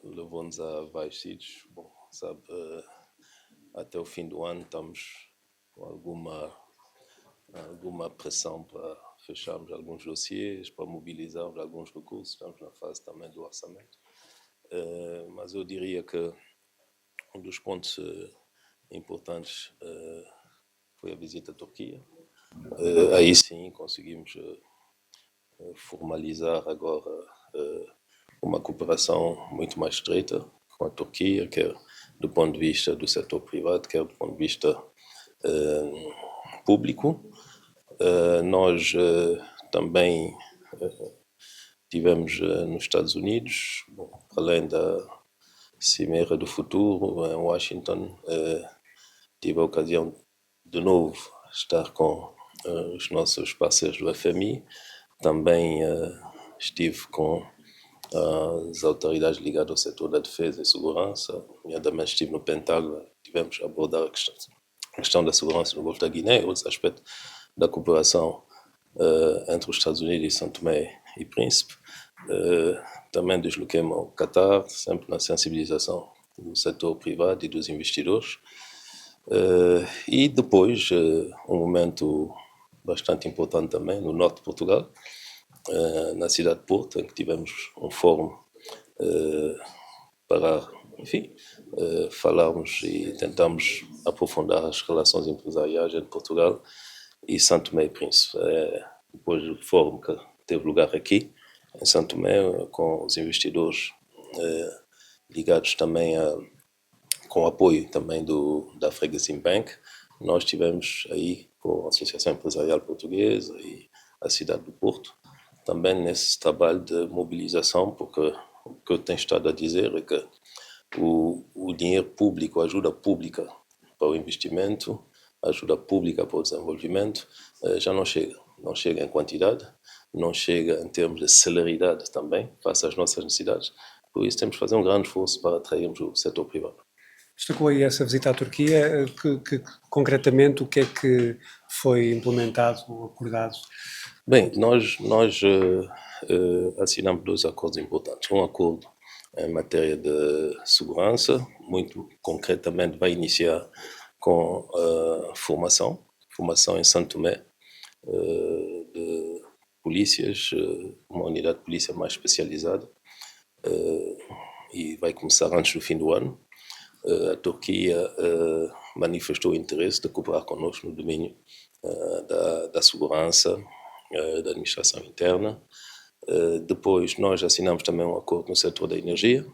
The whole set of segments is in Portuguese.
levou-nos a vários sítios. Bom, sabe, até o fim do ano estamos com alguma pressão para fecharmos alguns dossiês, para mobilizarmos alguns recursos. Estamos na fase também do orçamento. Mas eu diria que um dos pontos importantes foi a visita à Turquia. Aí sim conseguimos formalizar agora uma cooperação muito mais estreita com a Turquia, quer do ponto de vista do setor privado, quer do ponto de vista público. Nós também tivemos nos Estados Unidos, bom, além da Cimeira do Futuro em Washington, tive a ocasião de novo estar com os nossos parceiros do FMI. Também estive com as autoridades ligadas ao setor da defesa e segurança, nomeadamente estive no Pentágono, tivemos a abordar a questão da segurança no Golfo da Guiné, outros aspectos da cooperação entre os Estados Unidos e São Tomé e Príncipe. Também desloquei-me ao Catar, sempre na sensibilização do setor privado e dos investidores. E depois, um momento bastante importante também, no norte de Portugal, na cidade de Porto, em que tivemos um fórum para, enfim, falarmos e tentarmos aprofundar as relações empresariais entre Portugal e São Tomé e Príncipe. Depois do fórum que teve lugar aqui, em São Tomé, com os investidores ligados também com o apoio também da Afrexim Bank, nós tivemos aí com a Associação Empresarial Portuguesa e a cidade do Porto, também nesse trabalho de mobilização, porque o que eu tenho estado a dizer é que o dinheiro público, a ajuda pública para o investimento, a ajuda pública para o desenvolvimento, já não chega. Não chega em quantidade, não chega em termos de celeridade também, face às nossas necessidades. Por isso temos que fazer um grande esforço para atrairmos o setor privado. Destacou aí essa visita à Turquia, concretamente o que é que foi implementado ou acordado? Bem, nós assinamos 2 acordos importantes. Um acordo em matéria de segurança, muito concretamente vai iniciar com formação em Santo Tomé, de polícias, uma unidade de polícia mais especializada, e vai começar antes do fim do ano. A Turquia manifestou o interesse de cooperar connosco no domínio da segurança, da administração interna. Depois nós assinamos também um acordo no setor da energia,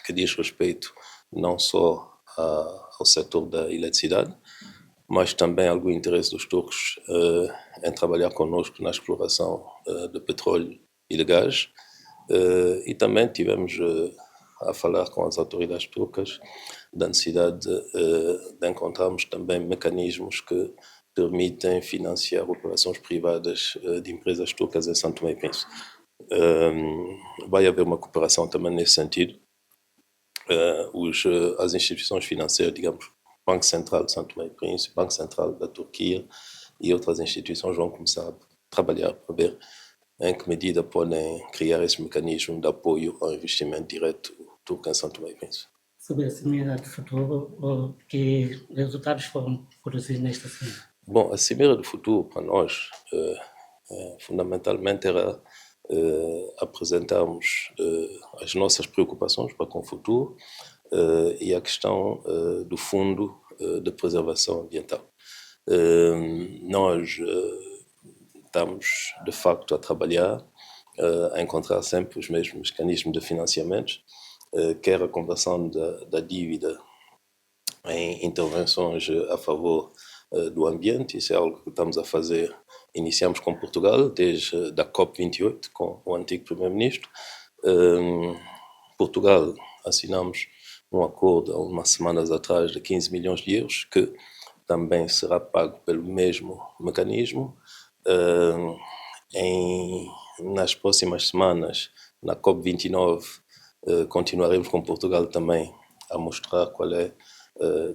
que diz respeito não só ao setor da eletricidade, mas também algum interesse dos turcos em trabalhar connosco na exploração de petróleo e de gás. E também tivemos a falar com as autoridades turcas da necessidade de encontrarmos também mecanismos que permitem financiar operações privadas de empresas turcas em São Tomé e Príncipe. Vai haver uma cooperação também nesse sentido. As instituições financeiras, digamos, Banco Central de São Tomé e Príncipe, Banco Central da Turquia e outras instituições vão começar a trabalhar para ver em que medida podem criar esse mecanismo de apoio ao investimento direto turco em São Tomé e Príncipe. Sobre a Cimeira do Futuro, que resultados foram produzidos nesta cimeira? Bom, a Cimeira do Futuro, para nós, fundamentalmente era apresentarmos as nossas preocupações para com o futuro e a questão do Fundo de Preservação Ambiental. Nós estamos, de facto, a trabalhar, a encontrar sempre os mesmos mecanismos de financiamento, quer a conversão da dívida em intervenções a favor do ambiente. Isso é algo que estamos a fazer. Iniciamos com Portugal, desde a COP28, com o antigo Primeiro-Ministro. Portugal, assinamos um acordo há umas semanas atrás de 15 milhões de euros, que também será pago pelo mesmo mecanismo. Nas próximas semanas, na COP29, continuaremos com Portugal também a mostrar qual é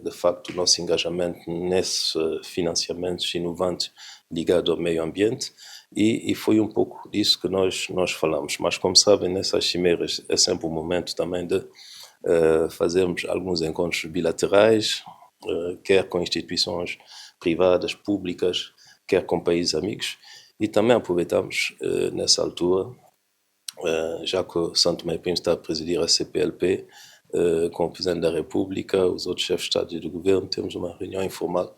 de facto, o nosso engajamento nesses financiamentos inovantes ligados ao meio ambiente, e foi um pouco disso que nós falamos. Mas, como sabem, nessas cimeiras é sempre um momento também de fazermos alguns encontros bilaterais, quer com instituições privadas, públicas, quer com países amigos, e também aproveitamos nessa altura, já que o São Tomé e Príncipe está a presidir a CPLP, com o Presidente da República, os outros chefes de Estado e de Governo, temos uma reunião informal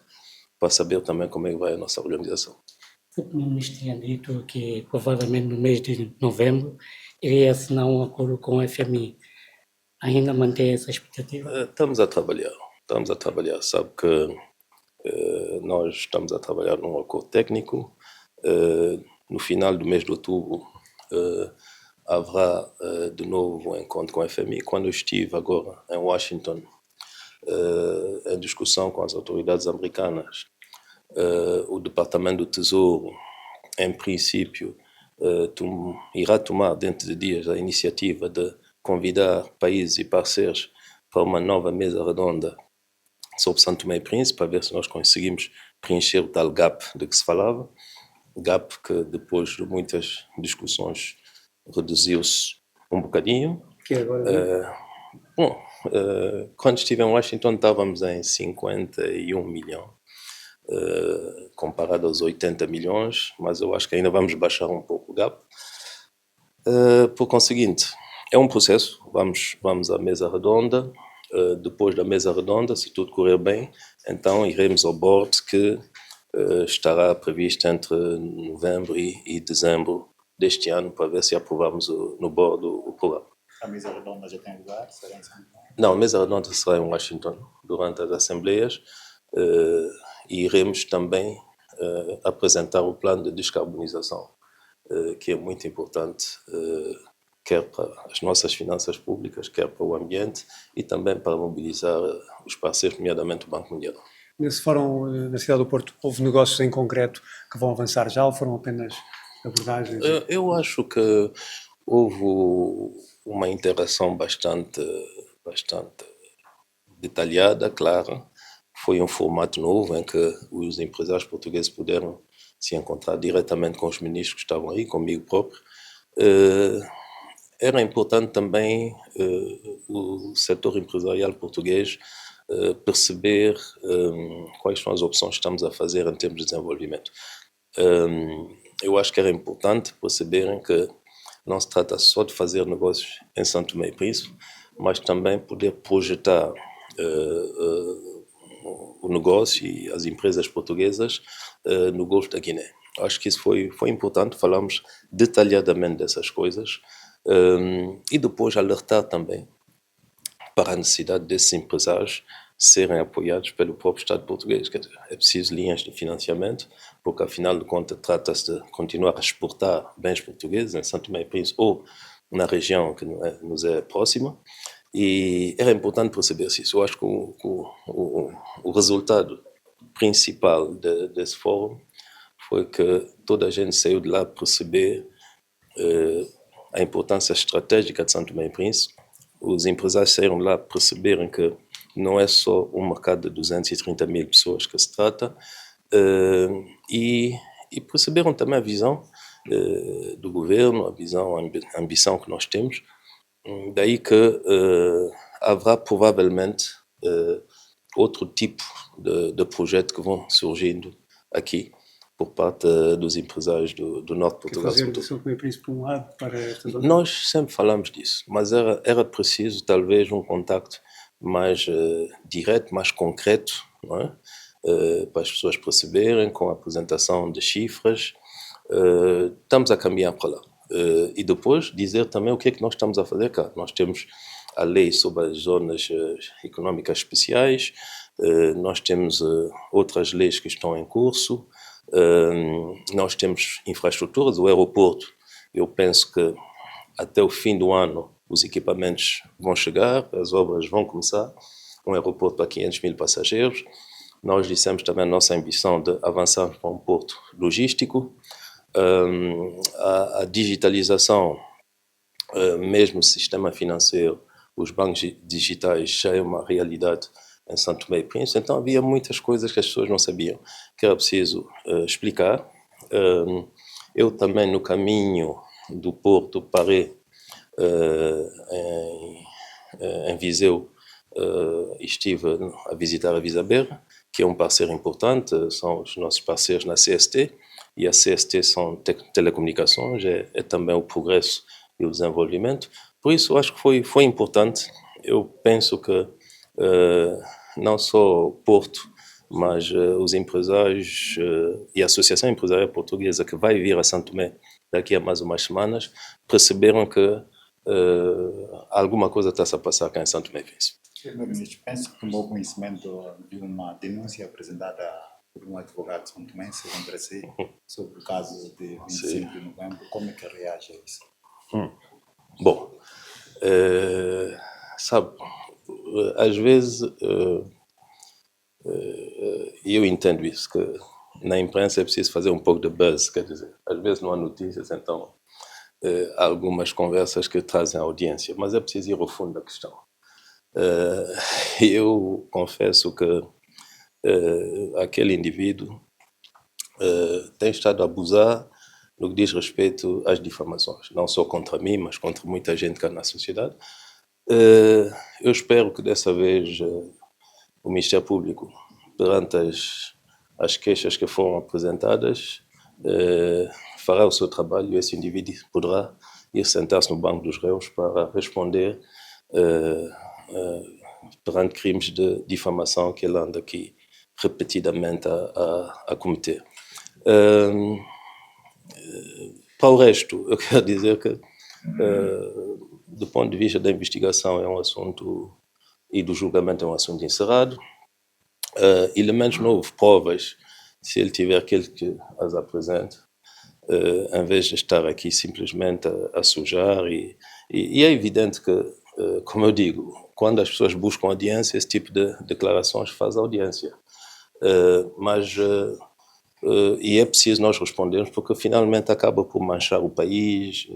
para saber também como é que vai a nossa organização. O Primeiro-Ministro tinha dito que provavelmente no mês de novembro iria assinar um acordo com o FMI. Ainda mantém essa expectativa? Estamos a trabalhar. Sabe que nós estamos a trabalhar num acordo técnico. No final do mês de outubro haverá de novo um encontro com o FMI. Quando eu estive agora em Washington, em discussão com as autoridades americanas, o Departamento do Tesouro, em princípio, irá tomar dentro de dias a iniciativa de convidar países e parceiros para uma nova mesa redonda sobre São Tomé e Príncipe, para ver se nós conseguimos preencher o tal gap de que se falava, gap que depois de muitas discussões reduziu-se um bocadinho. Que agora... Quando estive em Washington estávamos em 51 milhões, comparado aos 80 milhões, mas eu acho que ainda vamos baixar um pouco o gap. Por conseguinte, é um processo, vamos à mesa redonda, depois da mesa redonda, se tudo correr bem, então iremos ao board que estará previsto entre novembro e dezembro deste ano, para ver se aprovamos no board o programa. A mesa redonda já tem lugar? Será em São Paulo? Não, a mesa redonda será em Washington, durante as assembleias, e iremos também apresentar o plano de descarbonização, que é muito importante, quer para as nossas finanças públicas, quer para o ambiente, e também para mobilizar os parceiros, nomeadamente o Banco Mundial. Nesse fórum na cidade do Porto, houve negócios em concreto que vão avançar já ou foram apenas abordagens? Eu acho que houve uma interação bastante detalhada, clara. Foi um formato novo em que os empresários portugueses puderam se encontrar diretamente com os ministros que estavam aí, comigo próprio. Era importante também o setor empresarial português perceber quais são as opções que estamos a fazer em termos de desenvolvimento. Eu acho que era importante perceberem que não se trata só de fazer negócios em São Tomé e Príncipe, mas também poder projetar o negócio e as empresas portuguesas no Golfo da Guiné. Acho que isso foi importante, falamos detalhadamente dessas coisas, e depois alertar também para a necessidade desses empresários serem apoiados pelo próprio Estado português. Quer dizer, é preciso linhas de financiamento, porque afinal de contas trata-se de continuar a exportar bens portugueses em São Tomé e Príncipe ou na região que nos é próxima, e era importante perceber-se isso. Eu acho que o resultado principal desse fórum foi que toda a gente saiu de lá a perceber a importância estratégica de São Tomé e Príncipe. Os empresários saíram de lá a perceberem que não é só um mercado de 230 mil pessoas que se trata, e perceberam também a visão do governo, a ambição que nós temos. Daí que haverá provavelmente outro tipo de projeto que vão surgindo aqui por parte dos empresários do Norte de Portugal. Fazer de São Tomé e Príncipe um hub para esta zona? Nós sempre falamos disso, mas era preciso talvez um contacto mais direto, mais concreto, não é? Para as pessoas perceberem, com a apresentação de cifras. Estamos a caminhar para lá. E depois dizer também o que é que nós estamos a fazer cá. Nós temos a lei sobre as zonas económicas especiais, nós temos outras leis que estão em curso, nós temos infraestruturas, o aeroporto. Eu penso que até o fim do ano os equipamentos vão chegar, as obras vão começar, um aeroporto para 500 mil passageiros. Nós dissemos também a nossa ambição de avançar para um porto logístico. A digitalização, mesmo o sistema financeiro, os bancos digitais já é uma realidade em Santo Tomé e Príncipe, então havia muitas coisas que as pessoas não sabiam, que era preciso explicar. Eu também, no caminho do Porto, parei em Viseu e estive a visitar a Visaber, que é um parceiro importante, são os nossos parceiros na CST, e a CST são telecomunicações, é também o progresso e o desenvolvimento. Por isso, acho que foi importante. Eu penso que não só o Porto, mas os empresários e a Associação Empresarial Portuguesa, que vai vir a Santo Tomé daqui a mais umas semanas, perceberam que alguma coisa está-se a passar cá em Santo Tomé e Príncipe. Senhor Ministro, penso que tomou conhecimento de uma denúncia apresentada por um advogado santomense contra si sobre o caso de 25 de novembro. Como é que reage a isso? Bom, sabe, às vezes eu entendo isso, que na imprensa é preciso fazer um pouco de buzz, quer dizer, às vezes não há notícias, então há algumas conversas que trazem audiência, mas é preciso ir ao fundo da questão. Eu confesso que aquele indivíduo tem estado a abusar no que diz respeito às difamações, não só contra mim, mas contra muita gente cá na sociedade. Eu espero que dessa vez o Ministério Público, perante as queixas que foram apresentadas, fará o seu trabalho e esse indivíduo poderá ir sentar-se no banco dos réus para responder perante crimes de difamação que ele anda aqui repetidamente a cometer. Para o resto, eu quero dizer que, do ponto de vista da investigação, é um assunto, e do julgamento é um assunto encerrado. Elementos novos, provas, se ele tiver aquele que as apresente, em vez de estar aqui simplesmente a sujar, e é evidente que, como eu digo, quando as pessoas buscam audiência, esse tipo de declarações faz audiência. E é preciso nós respondermos, porque finalmente acaba por manchar o país,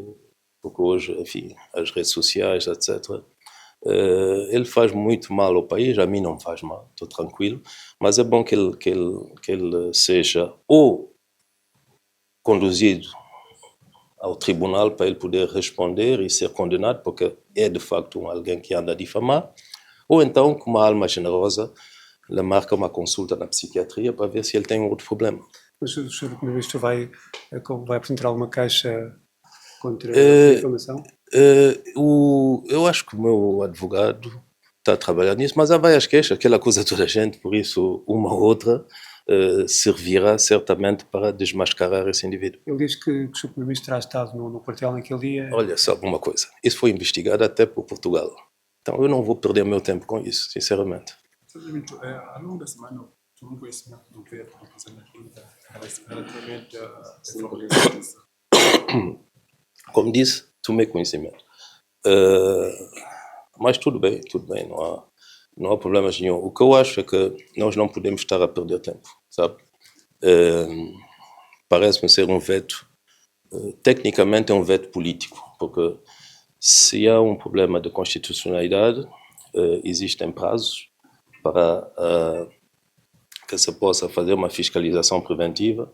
porque hoje, enfim, as redes sociais, etc., ele faz muito mal ao país, a mim não faz mal, estou tranquilo, mas é bom que ele seja ou conduzido ao tribunal para ele poder responder e ser condenado, porque é de facto alguém que anda a difamar, ou então, com uma alma generosa, ele marca uma consulta na psiquiatria para ver se ele tem outro problema. Mas o Sr. Primeiro-Ministro vai apresentar alguma queixa contra a difamação? Eu acho que o meu advogado está a trabalhar nisso, mas há várias queixas que ele acusa toda a gente, por isso uma ou outra servirá certamente para desmascarar esse indivíduo. Ele diz que o Sr. Primeiro-Ministro terá estado no quartel naquele dia. Olha, sabe uma coisa, isso foi investigado até por Portugal, então eu não vou perder meu tempo com isso, sinceramente. Ao longo da semana, tomou conhecimento do veto do Presidente da República relativamente a essa organização. Como disse, tomei conhecimento. Mas tudo bem, não há problemas nenhum. O que eu acho é que nós não podemos estar a perder tempo, sabe? Parece-me ser um veto, tecnicamente é um veto político, porque se há um problema de constitucionalidade, existem prazos para que se possa fazer uma fiscalização preventiva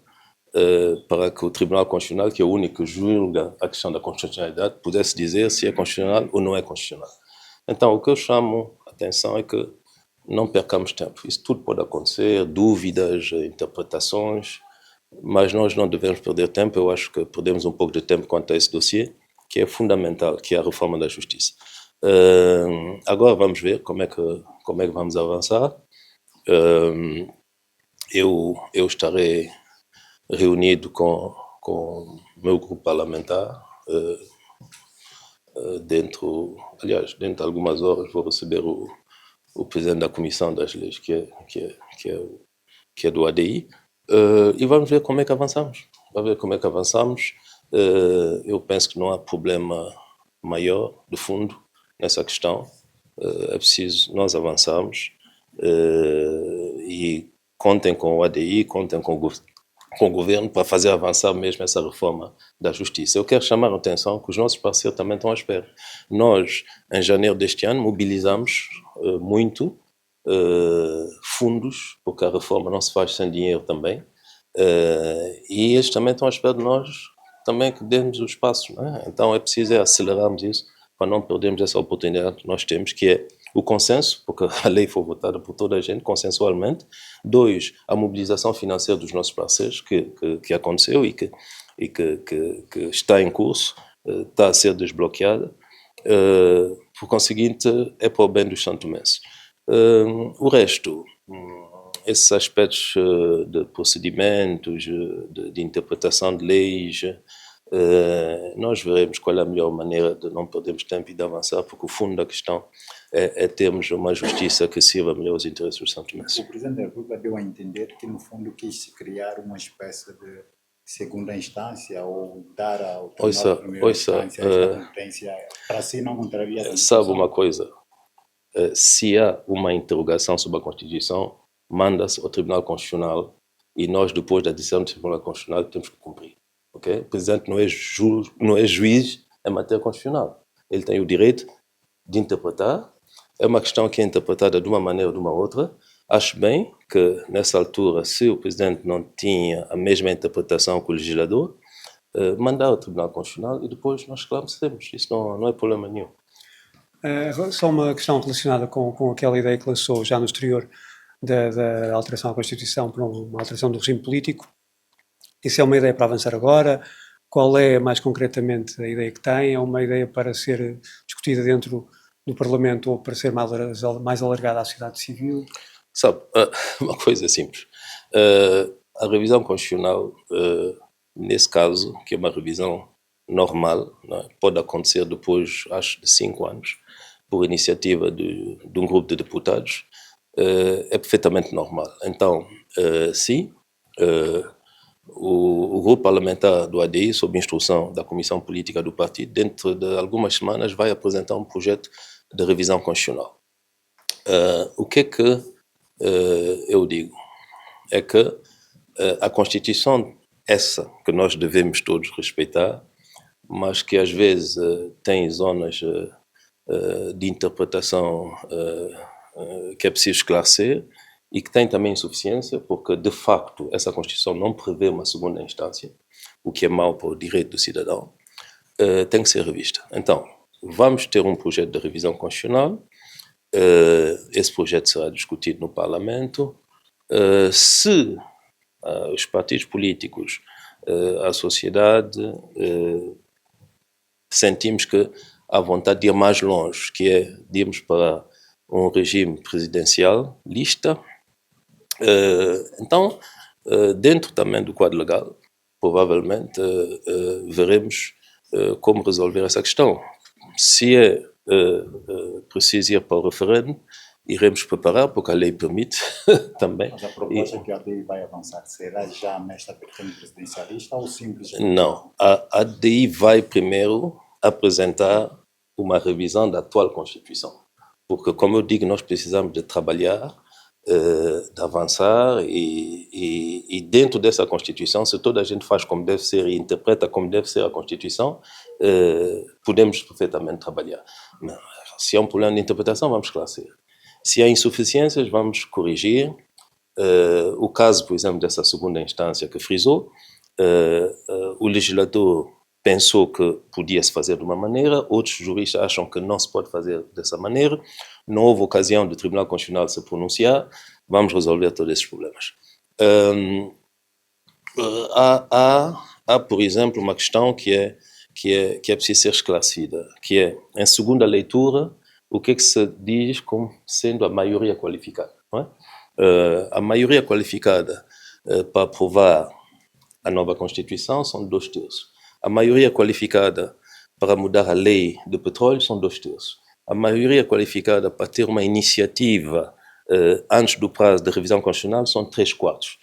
para que o Tribunal Constitucional, que é o único que julga a questão da constitucionalidade, pudesse dizer se é constitucional ou não é constitucional. Então, o que eu chamo a atenção é que não percamos tempo. Isso tudo pode acontecer, dúvidas, interpretações, mas nós não devemos perder tempo. Eu acho que perdemos um pouco de tempo quanto a esse dossiê, que é fundamental, que é a reforma da justiça. Agora vamos ver como é que vamos avançar. Eu estarei reunido com o meu grupo parlamentar. Dentro de algumas horas vou receber o presidente da Comissão das Leis, que é do ADI, e vamos ver como é que avançamos. Eu penso que não há problema maior, de fundo, nessa questão. É preciso nós avançarmos e contem com o ADI, contem com o governo para fazer avançar mesmo essa reforma da justiça. Eu quero chamar a atenção que os nossos parceiros também estão à espera. Nós, em janeiro deste ano, mobilizamos muito fundos, porque a reforma não se faz sem dinheiro também, e eles também estão à espera de nós também que demos os passos, não é? Então é preciso acelerarmos isso para não perdermos essa oportunidade que nós temos, que é o consenso, porque a lei foi votada por toda a gente consensualmente. 2, a mobilização financeira dos nossos parceiros, que aconteceu e que está em curso, está a ser desbloqueada. Por conseguinte, é para o bem dos santomenses. O resto, esses aspectos de procedimentos, de interpretação de leis, nós veremos qual é a melhor maneira de não perdermos tempo e de avançar, porque o fundo da questão é termos uma justiça que sirva melhor os interesses dos santomenses. O Presidente da República deu a entender que, no fundo, quis criar uma espécie de segunda instância ou dar ao Tribunal de Primeira Instância esta competência, para si não contraria. Sabe uma coisa? Se há uma interrogação sobre a Constituição, manda-se ao Tribunal Constitucional e nós, depois da decisão do Tribunal Constitucional, temos que cumprir. Okay? O Presidente não é juiz em matéria constitucional. Ele tem o direito de interpretar. É uma questão que é interpretada de uma maneira ou de uma outra. Acho bem que, nessa altura, se o Presidente não tinha a mesma interpretação que o legislador, mandar ao Tribunal Constitucional e depois nós esclarecemos. Isso não é problema nenhum. Só uma questão relacionada com aquela ideia que lançou já no exterior da alteração à Constituição para uma alteração do regime político. Isso é uma ideia para avançar agora? Qual é, mais concretamente, a ideia que tem? É uma ideia para ser discutida dentro do Parlamento ou para ser mais alargada à sociedade civil? Sabe, uma coisa simples. A revisão constitucional, nesse caso, que é uma revisão normal, não é? Pode acontecer depois, acho, de 5 anos, por iniciativa de um grupo de deputados, é perfeitamente normal. Então, sim, o grupo parlamentar do ADI, sob instrução da Comissão Política do Partido, dentro de algumas semanas vai apresentar um projeto de revisão constitucional. O que é que eu digo? É que a Constituição, essa que nós devemos todos respeitar, mas que às vezes tem zonas de interpretação que é preciso esclarecer e que tem também insuficiência, porque de facto essa Constituição não prevê uma segunda instância, o que é mau para o direito do cidadão, tem que ser revista. Então, vamos ter um projeto de revisão constitucional, esse projeto será discutido no Parlamento. Se os partidos políticos, a sociedade, sentimos que há vontade de ir mais longe, que é de irmos para um regime presidencial, lista, então, dentro também do quadro legal, provavelmente veremos como resolver essa questão. Se é preciso ir para o referendo, iremos preparar, porque a lei permite também. Mas a proposta que a ADI vai avançar será já nesta vertente presidencialista ou simplesmente? Não, a ADI vai primeiro apresentar uma revisão da atual Constituição, porque, como eu digo, nós precisamos de trabalhar, de avançar e dentro dessa Constituição, se toda a gente faz como deve ser e interpreta como deve ser a Constituição, podemos perfeitamente trabalhar. Mas, se há um problema de interpretação, vamos esclarecer. Se há insuficiências, vamos corrigir. O caso, por exemplo, dessa segunda instância que frisou, o legislador pensou que podia-se fazer de uma maneira, outros juristas acham que não se pode fazer dessa maneira, não houve ocasião do Tribunal Constitucional se pronunciar, vamos resolver todos esses problemas. Há, por exemplo, uma questão que é preciso ser esclarecida, que é, em segunda leitura, o que se diz como sendo a maioria qualificada. Não é? A maioria qualificada para aprovar a nova Constituição são 2/3. A maioria qualificada para mudar a lei do petróleo são 2/3. A maioria qualificada para ter uma iniciativa antes do prazo de revisão constitucional são 3/4.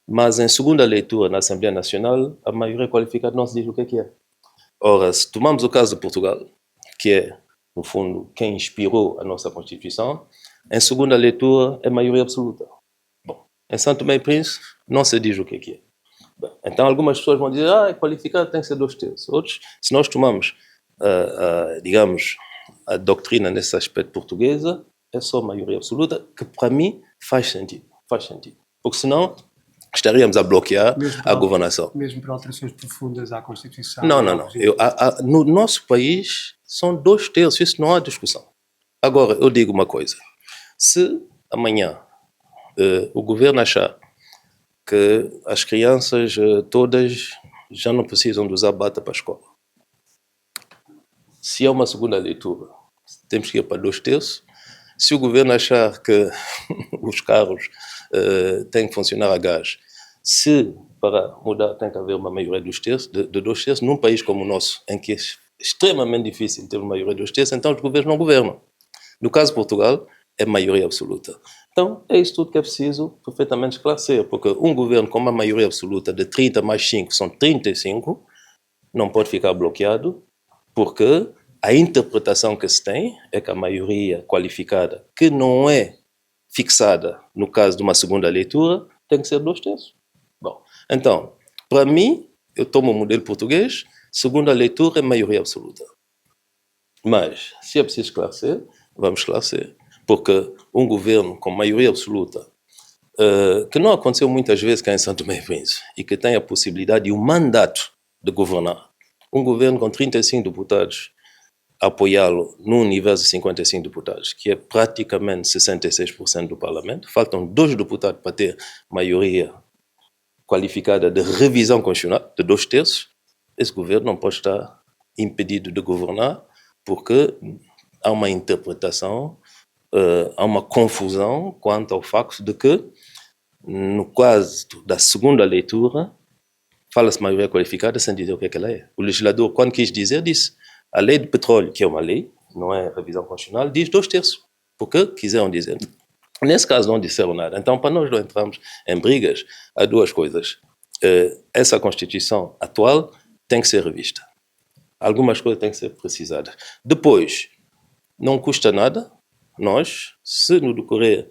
Mas em segunda leitura na Assembleia Nacional, a maioria qualificada não se diz o que é. Ora, se tomamos o caso de Portugal, que é, no fundo, quem inspirou a nossa Constituição, em segunda leitura é maioria absoluta. Bom, em São Tomé e Príncipe não se diz o que é. Bem, então algumas pessoas vão dizer, é qualificado, tem que ser 2/3. Outros, se nós tomamos, digamos, a doutrina nesse aspecto portuguesa, é só maioria absoluta, que para mim faz sentido. Porque senão estaríamos a bloquear a governação. Mesmo para alterações profundas à Constituição? Não. No nosso país são 2/3, isso não há discussão. Agora, eu digo uma coisa. Se amanhã o governo achar que as crianças todas já não precisam de usar bata para a escola, se há uma segunda leitura, temos que ir para 2/3. Se o governo achar que os carros têm que funcionar a gás, se para mudar tem que haver uma maioria de 2/3, num país como o nosso, em que é extremamente difícil ter uma maioria de 2/3, então os governos não governam. No caso de Portugal, é maioria absoluta. Então, é isso tudo que é preciso perfeitamente esclarecer, porque um governo com uma maioria absoluta de 30 mais 5 são 35, não pode ficar bloqueado, porque a interpretação que se tem é que a maioria qualificada, que não é fixada no caso de uma segunda leitura, tem que ser 2/3. Bom, então, para mim, eu tomo o modelo português, segunda leitura é maioria absoluta. Mas, se é preciso esclarecer, vamos esclarecer. Porque um governo com maioria absoluta, que não aconteceu muitas vezes cá em São Tomé e Príncipe, e que tem a possibilidade e o mandato de governar, um governo com 35 deputados, apoiá-lo num universo de 55 deputados, que é praticamente 66% do Parlamento, faltam 2 deputados para ter maioria qualificada de revisão constitucional, de 2/3, esse governo não pode estar impedido de governar, porque há uma interpretação, há uma confusão quanto ao facto de que, no caso da segunda leitura, fala-se maioria qualificada sem dizer o que é que ela é. O legislador, quando quis dizer, disse a lei de petróleo, que é uma lei, não é revisão constitucional, diz 2/3, porque quiseram dizer. Nesse caso não disseram nada. Então, para nós não entrarmos em brigas, há 2 coisas. Essa Constituição atual tem que ser revista. Algumas coisas têm que ser precisadas. Depois, não custa nada, nós, se no decorrer,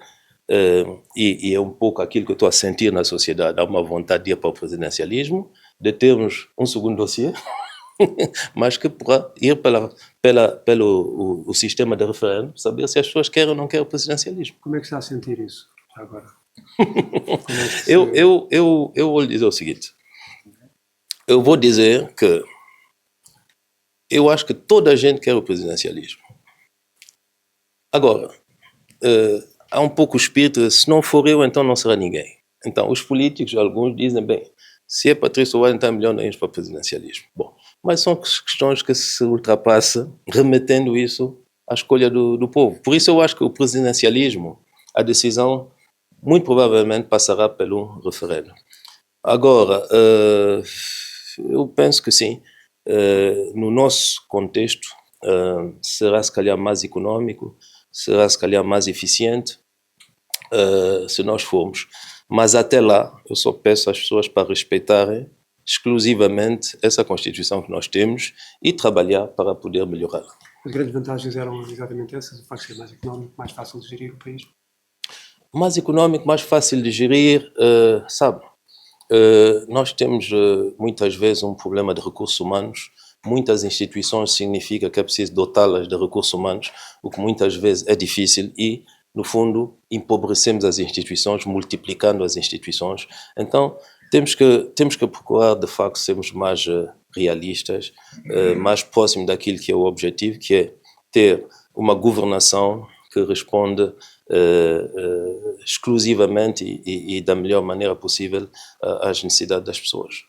e é um pouco aquilo que eu estou a sentir na sociedade, há uma vontade de ir para o presidencialismo, de termos um segundo dossiê, mas que para ir pelo o sistema de referendo, saber se as pessoas querem ou não querem o presidencialismo. Como é que está a sentir isso agora? Eu vou lhe dizer o seguinte. Eu vou dizer que eu acho que toda a gente quer o presidencialismo. Agora, há um pouco o espírito, se não for eu, então não será ninguém. Então, os políticos, alguns dizem, bem, se é Patrício Soares, então é melhor não ir para o presidencialismo. Bom, mas são questões que se ultrapassam, remetendo isso à escolha do povo. Por isso eu acho que o presidencialismo, a decisão, muito provavelmente passará pelo referendo. Agora, eu penso que sim, no nosso contexto, será se calhar mais econômico, será se calhar mais eficiente, se nós formos. Mas até lá, eu só peço às pessoas para respeitarem exclusivamente essa Constituição que nós temos e trabalhar para poder melhorar. As grandes vantagens eram exatamente essas, o facto de ser mais económico, mais fácil de gerir o país? Mais económico, mais fácil de gerir, sabe? Nós temos muitas vezes um problema de recursos humanos. Muitas instituições significa que é preciso dotá-las de recursos humanos, o que muitas vezes é difícil e, no fundo, empobrecemos as instituições, multiplicando as instituições. Então, temos que procurar, de facto, sermos mais realistas, mais próximos daquilo que é o objetivo, que é ter uma governação que responde exclusivamente e da melhor maneira possível às necessidades das pessoas.